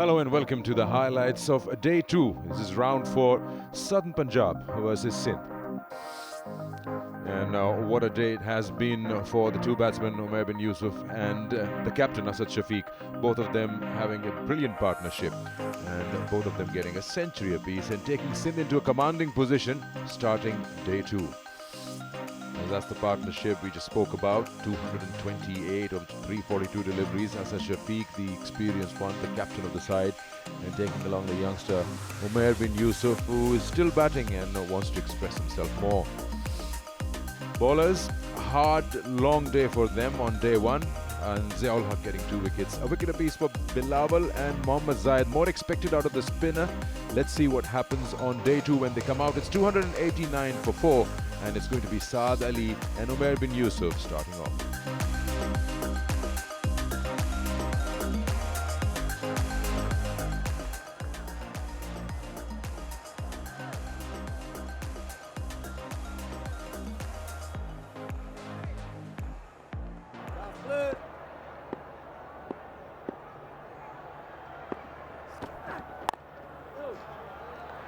Hello and welcome to the highlights of day 2. This is round 4, Southern Punjab versus Sindh. And what a day it has been for the two batsmen, Umair bin Yusuf and the captain, Asad Shafiq. Both of them having a brilliant partnership and both of them getting a century apiece and taking Sindh into a commanding position starting day 2. And that's the partnership we just spoke about, 228 of 342 deliveries. Asad Shafiq, the experienced one, the captain of the side, and taking along the youngster Umair bin Yusuf, who is still batting and wants to express himself more. Bowlers, hard, long day for them on day 1, and Ziaul Haq getting 2 wickets. A wicket apiece for Bilawal and Mohammad Zayed. More expected out of the spinner. Let's see what happens on day 2 when they come out. It's 289 for 4, and it's going to be Saad Ali and Umair bin Yusuf starting off.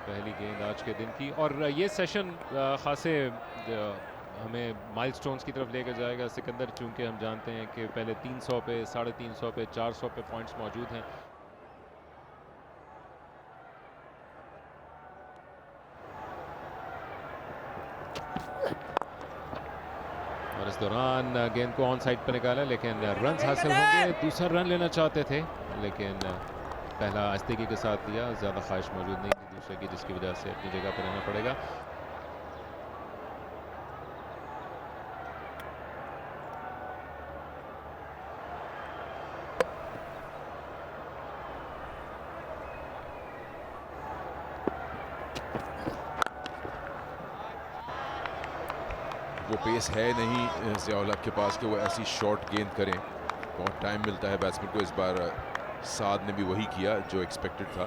पहली गेंद आज के दिन की, और ये session खासे हमें माइलस्टोन्स की तरफ लेकर जाएगा सिकंदर, चूंकि हम जानते हैं कि पहले 300 पे, 350 पे, 400 पे पॉइंट्स मौजूद हैं. और इस दौरान गेंद को ऑन साइड पर निकाला, लेकिन रन्स हासिल होंगे. दूसरा रन लेना चाहते थे लेकिन पहला आस्तिकी के साथ दिया. ज़्यादा ख्वाहिश मौजूद नहीं थी दूसरे की, जिसकी वजह से अपनी जगह पर रहना पड़ेगा. वो पेस है नहीं ज़ियाउल हक के पास कि वो ऐसी शॉर्ट गेंद करें. बहुत टाइम मिलता है बैट्समैन को. इस बार साद ने भी वही किया जो एक्सपेक्टेड था,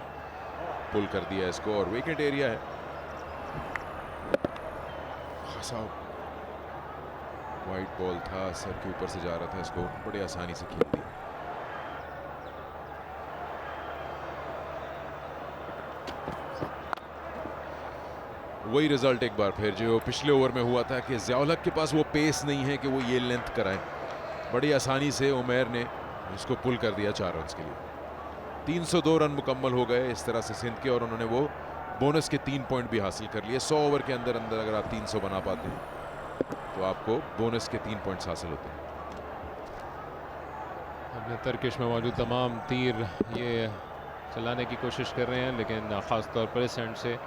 पुल कर दिया इसको, और विकेट एरिया है. खासा वाइड बॉल था, सर के ऊपर से जा रहा था, इसको बड़ी आसानी से खेल दी. वही रिजल्ट एक बार फिर जो पिछले ओवर में हुआ था कि ज़ियाउल हक के पास वो पेस नहीं है कि वो ये लेंथ कराएं. बड़ी आसानी से उमैर ने इसको पुल कर दिया 4 रन के लिए. 302 रन मुकम्मल हो गए इस तरह से सिंध के, और उन्होंने वो बोनस के 3 पॉइंट भी हासिल कर लिए. 100 ओवर के अंदर अगर आप 300 बना पाते हैं तो आपको बोनस के 3 पॉइंट्स हासिल होते हैं. अपने तर्किश में मौजूद तमाम तीर ये चलाने की कोशिश कर रहे हैं, लेकिन ख़ास तौर पर इस एंड से.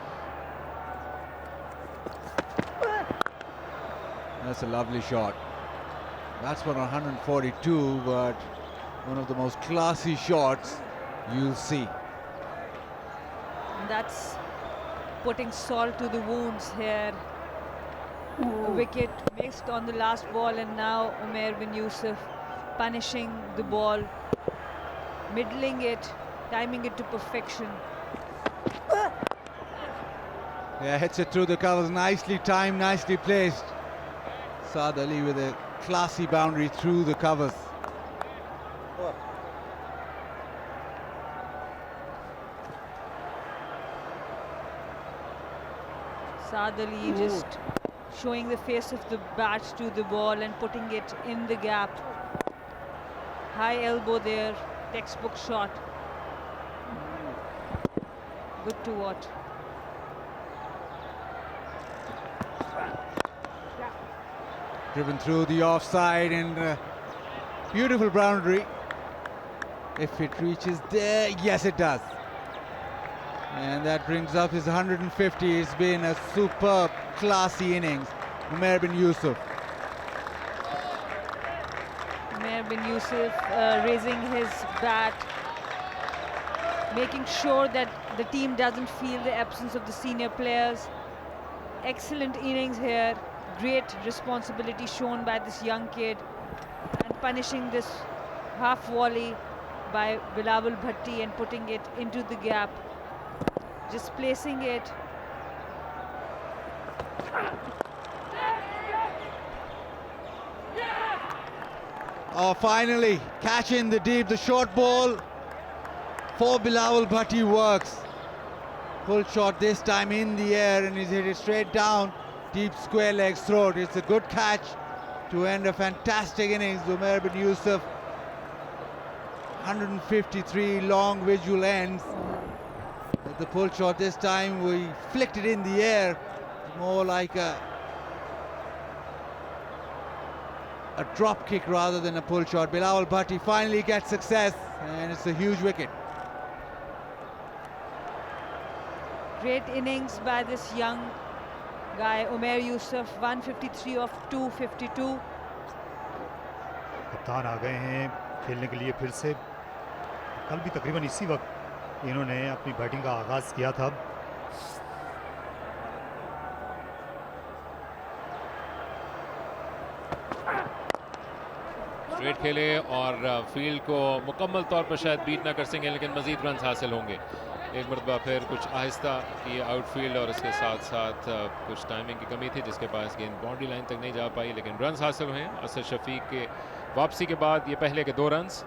That's a lovely shot. That's for 142, but one of the most classy shots you'll see. That's putting salt to the wounds here. A wicket missed on the last ball, and now Umair bin Yusuf punishing the ball, middling it, timing it to perfection. Yeah, hits it through the covers. Nicely timed, nicely placed. Saad Ali with a classy boundary through the covers. Saad Ali just showing the face of the bat to the ball and putting it in the gap. High elbow there, textbook shot. Good to watch. Driven through the offside, and beautiful boundary. If it reaches there, yes it does. And that brings up his 150. It's been a superb, classy innings. Umair bin Yusuf. Umair bin Yusuf raising his bat, making sure that the team doesn't feel the absence of the senior players. Excellent innings here. Great responsibility shown by this young kid, and punishing this half volley by Bilawal Bhatti and putting it into the gap, just placing it. Oh, finally catch in the deep, the short ball for Bilawal Bhatti works. Full shot this time in the air, and he's hit it straight down. Deep square legs throat. It's a good catch to end a fantastic innings. Umair bin Yusuf, 153 long visual ends. But the pull shot this time, we flicked it in the air. More like a drop kick rather than a pull shot. Bilawal Bhatti finally gets success, and it's a huge wicket. Great innings by this young guy, Umair Yusuf, 153 of 252. कप्तान आ गए हैं खेलने के लिए फिर से. कल भी तकरीबन इसी वक्त इन्होंने अपनी बैटिंग का आगाज़ किया था. स्ट्रेट खेले और फील्ड को मुकम्मल तौर पर शायद बीट ना कर सकेंगे, लेकिन मजीद रन हासिल होंगे. एक मरतबा फिर कुछ आहिस्ता की आउटफील्ड और इसके साथ साथ कुछ टाइमिंग की कमी थी, जिसके पास गेंद बाउंड्री लाइन तक नहीं जा पाई, लेकिन रन हासिल हुए. असद शफीक के वापसी के बाद ये पहले के 2 रन्स.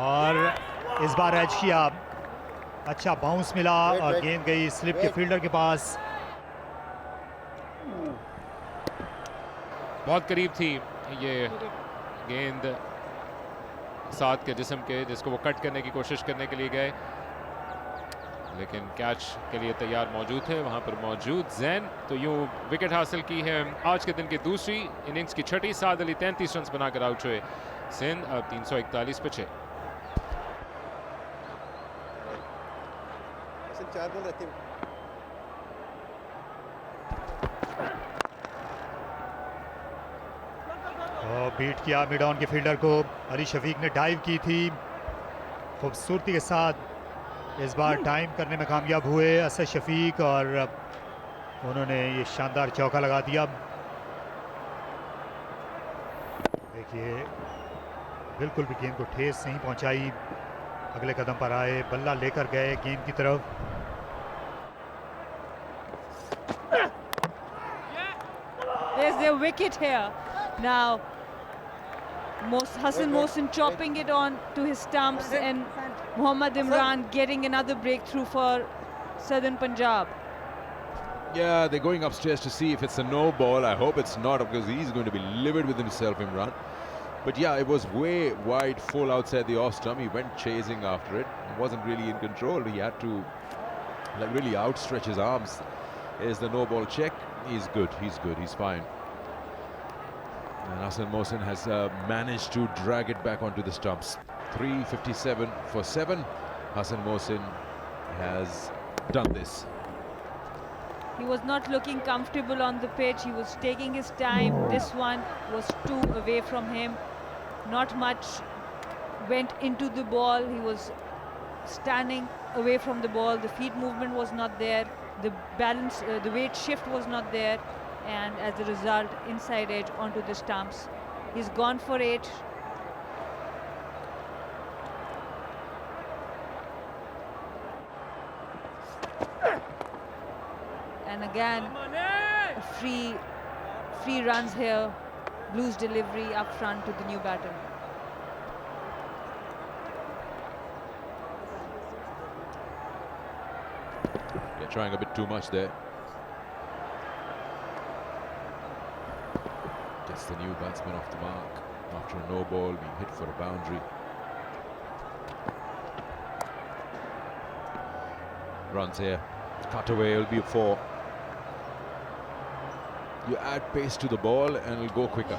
और इस बार एज किया, अच्छा बाउंस मिला और गेंद गई स्लिप के फील्डर के पास. बहुत करीब थी ये गेंद साथ के जिस्म के, जिसको वो कट करने की कोशिश करने के लिए गए, लेकिन कैच के लिए तैयार मौजूद थे वहां पर मौजूद जैन. तो यूं विकेट हासिल की है आज के दिन की दूसरी इनिंग्स की छठी. साद अली 33 रन बनाकर आउट हुए. सिंध अब 341 पे 6. बीट किया मिड ऑन के फील्डर को. अली शफीक ने डाइव की थी खूबसूरती के साथ. इस बार टाइम करने में कामयाब हुए असद शफीक और उन्होंने ये शानदार चौका लगा दिया. देखिए बिल्कुल भी गेंद को ठेस नहीं पहुंचाई. अगले कदम पर आए, बल्ला लेकर गए गेंद की तरफ. There's the wicket here. Now, Hassan Mohsin chopping it on to his stumps, and Mohammad Imran getting another breakthrough for Southern Punjab. Yeah, they're going upstairs to see if it's a no ball. I hope it's not, because he's going to be livid with himself, Imran. But yeah, it was way wide, full outside the off stump. He went chasing after it. He wasn't really in control. He had to like really outstretch his arms. Here's the no ball check. He's good. He's fine. And Hassan Mohsin has managed to drag it back onto the stumps. 357 for 7. Hassan Mohsin has done this. He was not looking comfortable on the pitch. He was taking his time. This one was too away from him. Not much went into the ball. He was standing away from the ball. The feet movement was not there. The balance, the weight shift was not there. And as a result, inside edge onto the stumps. He's gone for 8. And again, a free runs here. Blues delivery up front to the new batter. They're trying a bit too much there. Gets the new batsman off the mark after a no ball, being hit for a boundary. Runs here. Cut away, it'll be a 4. You add pace to the ball and it'll go quicker.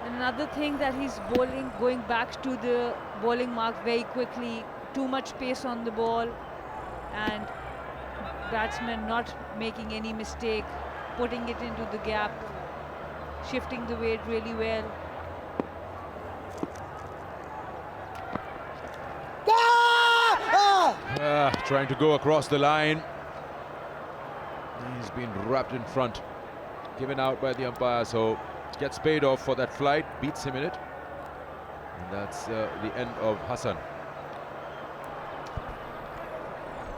Another thing that he's bowling, going back to the bowling mark very quickly. Too much pace on the ball, and batsman not making any mistake, putting it into the gap, shifting the weight really well. Trying to go across the line. He's been wrapped in front, given out by the umpire, so gets paid off for that flight, beats him in it, and that's the end of Hassan.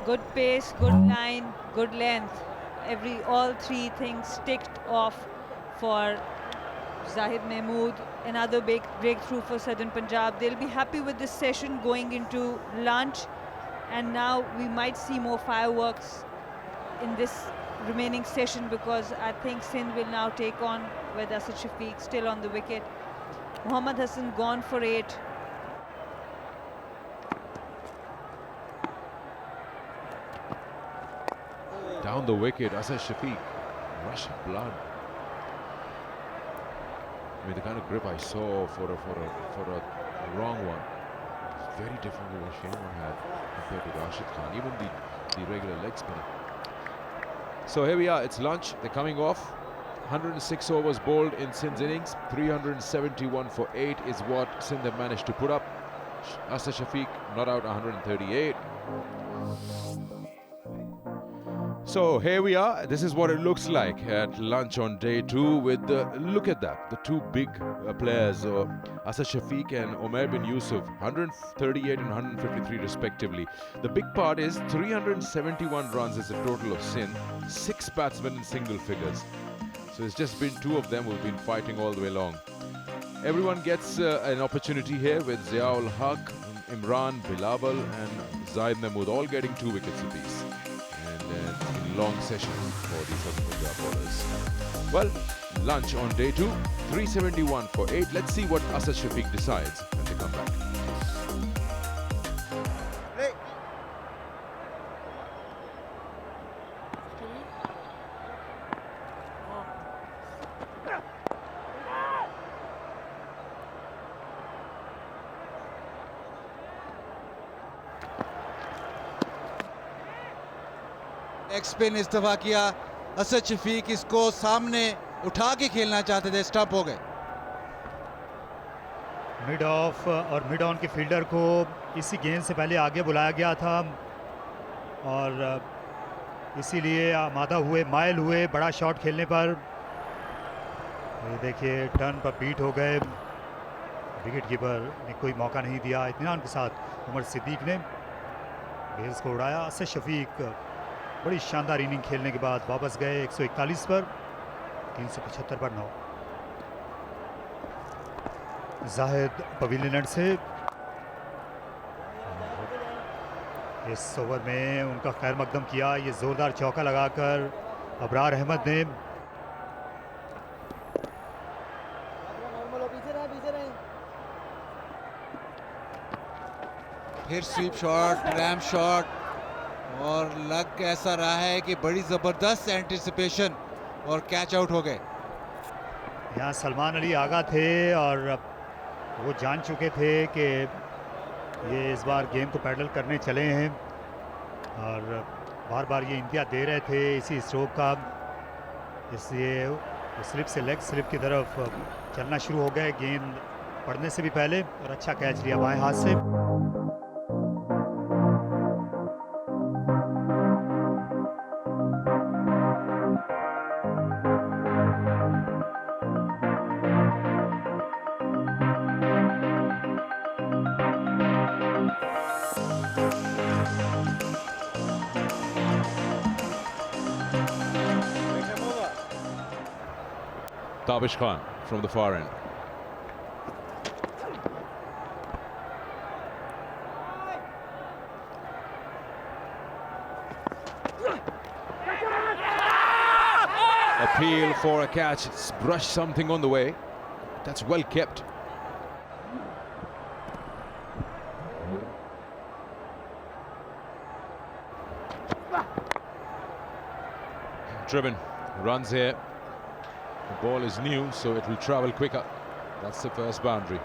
Good pace, good line, good length. All three things ticked off for Zahid Mahmood. Another big breakthrough for Southern Punjab. They'll be happy with this session going into lunch, and now we might see more fireworks in this remaining session, because I think Sindh will now take on with Asad Shafiq still on the wicket. Mohammad Hassan gone for 8. Down the wicket, Asad Shafiq, rush of blood. I mean, the kind of grip I saw for a wrong one, it's very different than what Shane had compared to Rashid Khan, even the regular leg spinner. So here we are, it's lunch, they're coming off. 106 overs bowled in Sindh's innings, 371 for 8 is what Sindh have managed to put up. Asad Shafiq not out 138. So here we are, this is what it looks like at lunch on day 2 with look at that, the two big players, Asad Shafiq and Umair bin Yusuf, 138 and 153 respectively. The big part is 371 runs is the total of Sindh, 6 batsmen in single figures. So it's just been 2 of them who've been fighting all the way along. Everyone gets an opportunity here with Ziaul Haq, Imran, Bilawal and Zahid Mahmood all getting 2 wickets apiece. In long session for the Southern Punjab bowlers. Well, lunch on day 2, 371 for 8. Let's see what Asad Shafiq decides when they come back. Leg spin इस दफा किया असद शफीक, इसको सामने उठा के खेलना चाहते थे, स्टंप हो गए। मिड ऑफ और मिड ऑन के फील्डर को इसी गेंद से पहले आगे बुलाया गया था और इसीलिए आमादा हुए, माइल हुए बड़ा शॉट खेलने पर। ये देखिए टर्न पर बीट हो गए, विकेट कीपर ने कोई मौका नहीं दिया। इत्मीनान के साथ उमर सिद्दीक ने बेल्स को उड़ाया। असद शफीक बड़ी शानदार इनिंग खेलने के बाद वापस गए 141 पर, 375 पर 9। जाहिद पवेलियन एंड से इस ओवर में उनका खैर मकदम किया। ये जोरदार चौका लगाकर अबरार अहमद ने फिर स्वीप शॉट, रैम शॉट और लग ऐसा रहा है कि बड़ी ज़बरदस्त एंटिसिपेशन और कैच आउट हो गए। यहाँ सलमान अली आगा थे और वो जान चुके थे कि ये इस बार गेम को पैडल करने चले हैं और बार बार ये इंतज़ार दे रहे थे इसी स्ट्रोक का, इसलिए स्लिप से लेग स्लिप की तरफ चलना शुरू हो गए गेंद पड़ने से भी पहले और अच्छा कैच लिया बाएं हाथ से। Tabish Khan from the far end. Appeal for a catch, it's brushed something on the way. That's well kept. Driven, runs here. The ball is new, so it will travel quicker. That's the first boundary.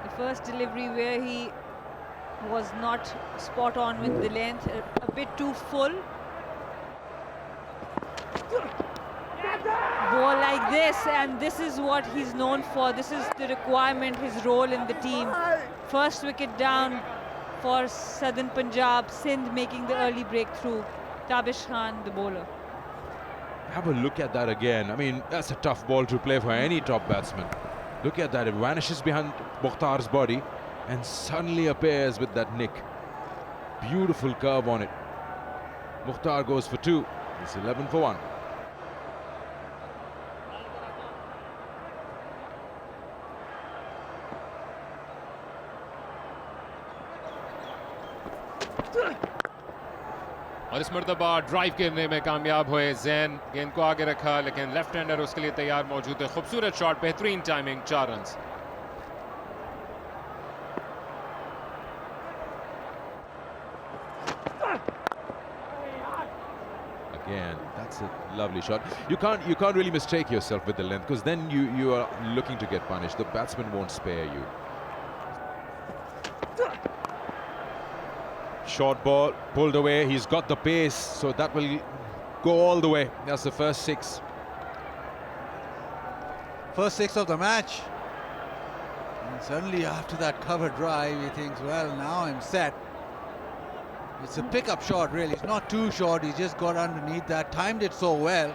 The first delivery where he was not spot on with the length, a bit too full. Ball like this, and this is what he's known for. This is the requirement, his role in the team. First wicket down for Southern Punjab, Sindh making the early breakthrough. Tabish Khan, the bowler. Have a look at that again. I mean, that's a tough ball to play for any top batsman. Look at that, it vanishes behind Mukhtar's body and suddenly appears with that nick. Beautiful curve on it. Mukhtar goes for 2. It's 11 for 1. और इस मरतबा drive करने में कामयाब हुए जैन, गेंद को आगे रखा लेकिन लेफ्ट हैंडर उसके लिए तैयार मौजूद है। खूबसूरत शॉट, बेहतरीन timing, 4 run. Again, that's a lovely shot. You can't really mistake yourself with the length, because then you are looking to get punished. The batsman won't spare you. Short ball pulled away. He's got the pace, so that will go all the way. That's the first 6. First 6 of the match. And suddenly after that cover drive, he thinks, well, now I'm set. It's a pickup shot, really. It's not too short. He just got underneath that, timed it so well.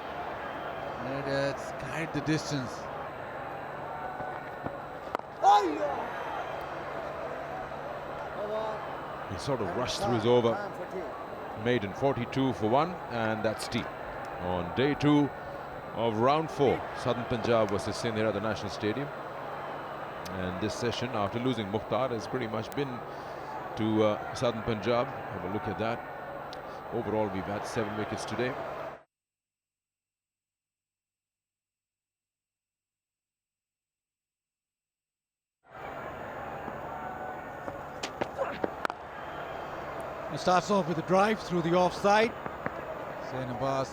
And it's carried the distance. He sort of rushed through his over. Maiden 42 for 1, and that's tea. On day 2 of round 4, Southern Punjab versus Sindh here at the National Stadium. And this session, after losing Mukhtar, has pretty much been to Southern Punjab. Have a look at that. Overall, we've had 7 wickets today. He starts off with a drive through the offside. Zain Abbas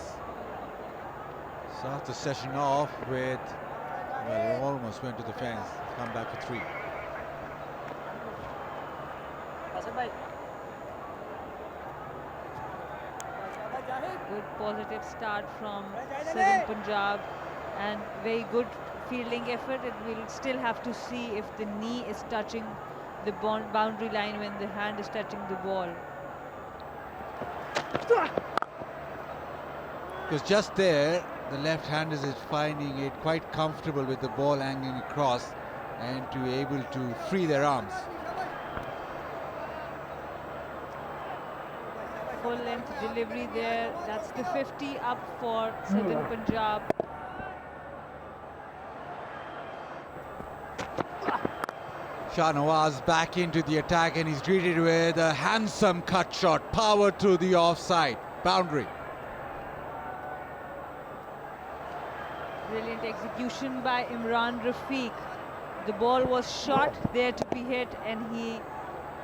starts the session off with, well, he almost went to the fence. Come back for 3. Good positive start from Southern Punjab and very good fielding effort. It will still have to see if the knee is touching the boundary line when the hand is touching the ball. Because just there, the left-hander is finding it quite comfortable with the ball hanging across and to be able to free their arms. Full length delivery there. That's the 50 up for Southern Punjab. Shah Nawaz back into the attack, and he's greeted with a handsome cut shot, power through the offside boundary. Brilliant execution by Imran Rafiq. The ball was shot there to be hit, and he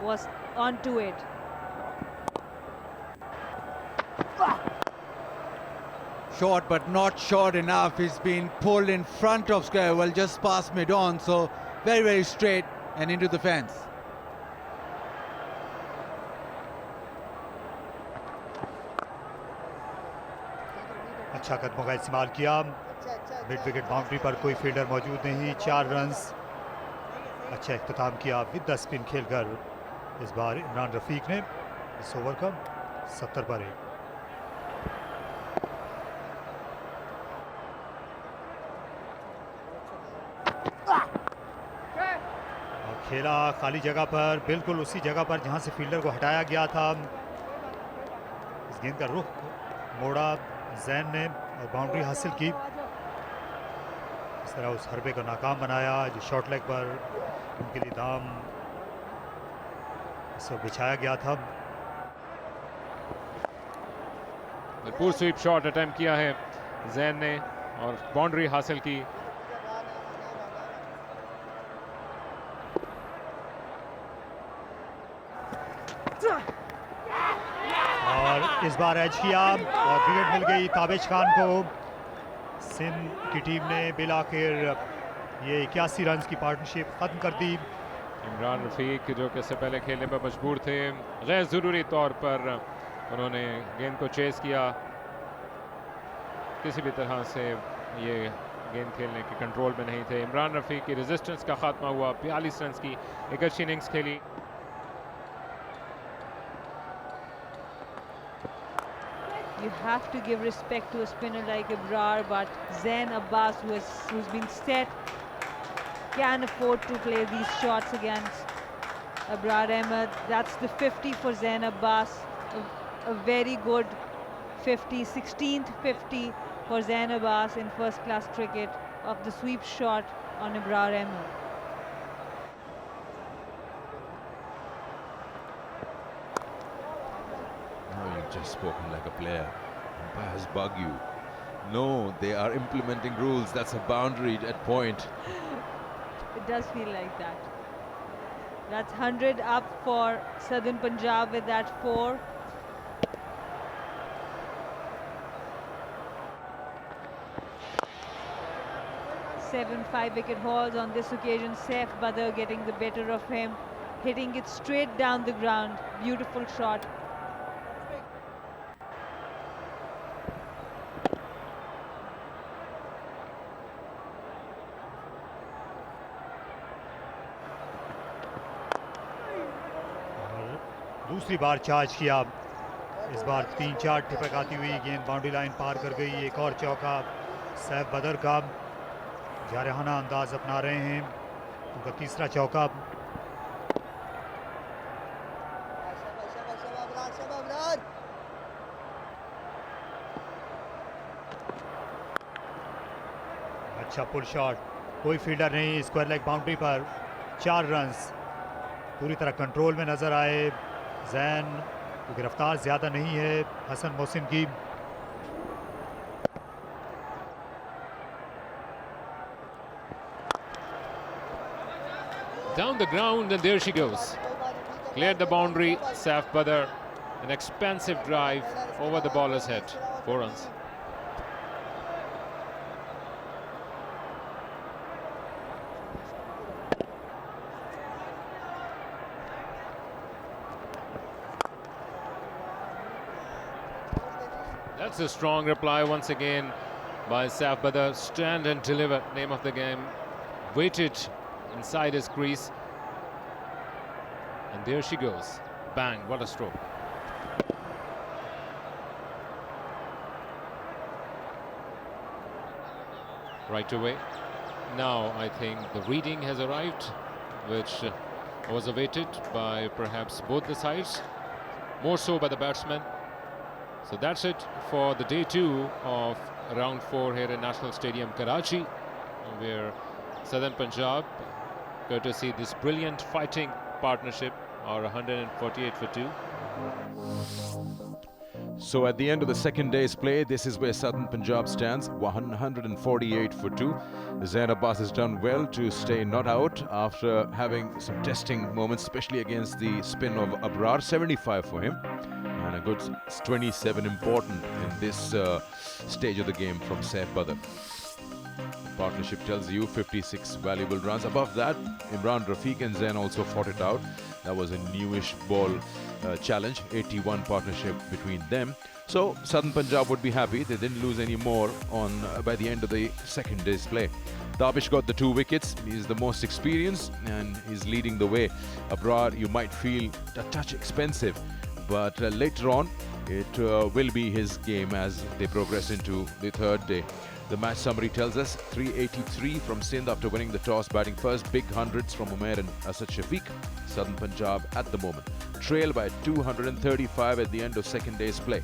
was onto it. Short, but not short enough. He's been pulled in front of square, well, just past mid-on, so very, very straight and into the fence. अच्छा कदमों का इस्तेमाल किया। Mid wicket boundary पर कोई fielder मौजूद नहीं। 4 runs. अच्छा इख्तिताम किया विद द स्पिन खेलकर इस बार इमरान रफीक ने इस ओवर का 70 पर 1। और खेला खाली जगह पर, बिल्कुल उसी जगह पर जहां से फील्डर को हटाया गया था। इस गेंद का रुख मोड़ा जैन ने और बाउंड्री हासिल की। इस तरह उस हरबे को नाकाम बनाया जो शॉर्ट लेग पर उनके लिए दाम इसको बिछाया गया था। भरपूर स्वीप शॉट अटेम्प्ट किया है जैन ने और बाउंड्री हासिल की। और इस बार एज किया और विकेट मिल गई ताबिश खान को। सिंध की टीम ने बिलाखिर ये 81 रन की पार्टनरशिप ख़त्म कर दी। इमरान रफीक जो कि इससे पहले खेलने पर मजबूर थे, गैर ज़रूरी तौर पर उन्होंने गेंद को चेस किया। किसी भी तरह से ये गेंद खेलने के कंट्रोल में नहीं थे। इमरान रफीक की रेजिस्टेंस का खात्मा हुआ। 42 रन की एक अच्छी इनिंग्स खेली। You have to give respect to a spinner like Ibrar, but Zain Abbas, who's been set, can afford to play these shots against Abrar Ahmed. That's the 50 for Zain Abbas. A very good 50, 16th 50 for Zain Abbas in first class cricket of the sweep shot on Abrar Ahmed. Now you've just spoken like a player. Umpires bug you. No, they are implementing rules. That's a boundary at point. It does feel like that. That's 100 up for Southern Punjab with that 4. Seven 5-wicket hauls on this occasion. Saif Badr getting the better of him, hitting it straight down the ground. Beautiful shot. दूसरी बार charge किया, इस बार 3-4 टिपक आती हुई गेंद boundary line पार कर गई। एक और चौका सैफ बदर का, जारहाना अंदाज अपना रहे हैं, उनका तीसरा चौका। अच्छा पुल शॉट, कोई फील्डर नहीं, स्क्वायर लेग बाउंड्री पर 4 रन्स पूरी तरह कंट्रोल में नजर आए। जैन की गिरफ्तार ज्यादा नहीं है हसन मोहसिन की। Down the ground, and there she goes. Cleared the boundary. Saif Badr, an expansive drive over the bowler's head. 4 runs. That's a strong reply once again by Saif Badr. Stand and deliver, name of the game. Waited inside his crease, and there she goes. Bang, what a stroke. Right away. Now I think the reading has arrived, which was awaited by perhaps both the sides, more so by the batsmen. So that's it for the day 2 of round 4 here in National Stadium, Karachi, where Southern Punjab, courtesy this brilliant fighting partnership, are 148 for 2. So at the end of the second day's play, this is where Southern Punjab stands, 148 for 2. Zain Abbas has done well to stay not out after having some testing moments, especially against the spin of Abrar. 75 for him, and a good 27 important in this stage of the game from Saif Badr. Partnership tells you 56 valuable runs. Above that, Imran Rafiq and Zain also fought it out. That was a newish ball challenge, 81 partnership between them. So Southern Punjab would be happy. They didn't lose any more on by the end of the second day's play. Dabish got the 2 wickets. He's the most experienced and he's leading the way. Abrar, you might feel a touch expensive, but later on it will be his game as they progress into the third day. The match summary tells us 383 from Sindh after winning the toss, batting first. Big hundreds from Umair and Asad Shafiq. Southern Punjab at the moment trail by 235 at the end of second day's play.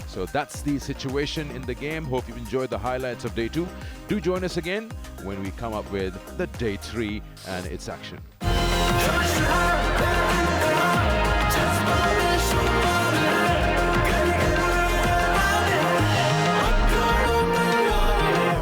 So that's the situation in the game. Hope you've enjoyed the highlights of day 2. Do join us again when we come up with the day 3 and its action.